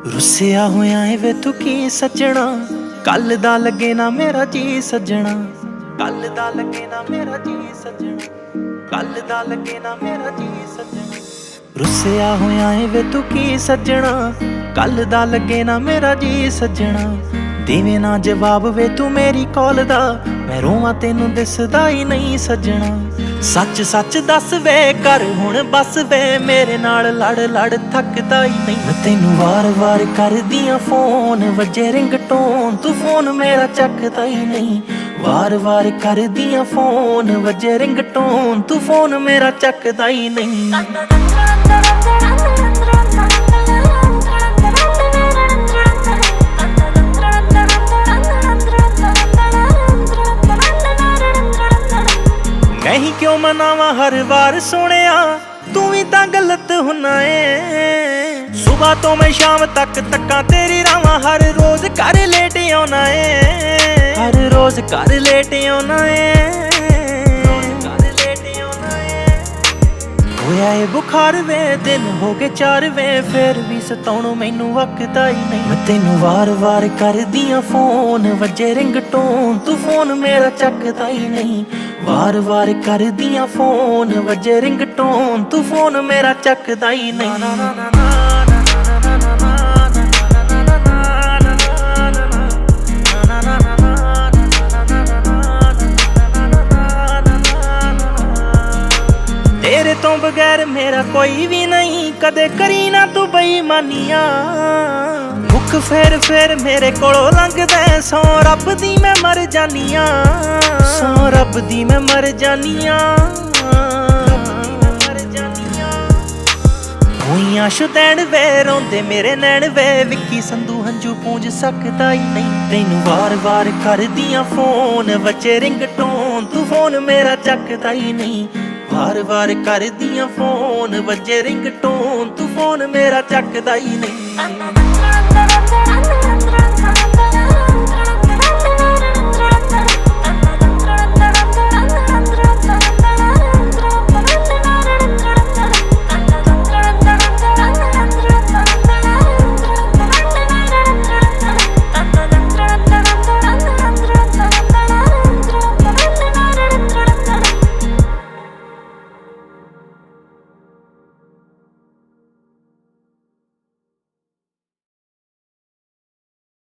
रुसिया होया है वे तू की सजना, कल दा लगे ना मेरा जी सजना, कल दा लगे ना मेरा जी सजना, कल दा लगे ना मेरा जी सजना। रुसिया होया है वे तू की सजना, कल दा लगे ना मेरा जी सजना। देवे ना जवाब वे तू मेरी कॉल दा, मैं रोवां तेनू दिसदा ही नहीं सजना। सच सच दस वे कर हुण बस वे, मेरे नाल लड़ लड़ थकदा ही नहीं। मैं तेनू वार वार कर दियां फोन, वजे रिंगटोन तू फोन मेरा चकदा ही नहीं। वार वार कर दियां फोन, वजे रिंगटोन तू फोन मेरा चकदा ही नहीं। नहीं क्यों मनावा हर बार सुनिया, तू भी तां गलत हुना है। सुबह तो मैं शाम तक तक्का तेरी रावां, हर रोज घर लेट आना है, हर रोज घर लेट आना है। होया है बुखार वे, दिन हो गए 4 वे, फिर भी सताउणों मैनू वकदा ही नहीं। मैं तेनू वार वार कर दियां फोन, वजे रिंगटोन तू फोन मेरा चकदा ही नहीं। वार वार कर दियां फोन, वजे रिंगटोन तू फोन मेरा चकदा ही नहीं। तेरे तो बगैर मेरा कोई भी नहीं, कदे करी ना तू बेईमानियां। मुख फेर मेरे कोलों लंघदा, सौ रब दी मैं मर जानियां, सौ रब दी मैं मर जानियां। होइयां शुदैन वे रोंदे मेरे नैन वे, विक्की संधू हंजू पूंज सकदा ही नहीं। तैनू वार वार कर दियां फोन, वजे रिंगटोन तू फोन मेरा चकदा ही नहीं। वार वार कर दियां फोन, वजे रिंगटोन तू फोन मेरा चकदा ही नहीं।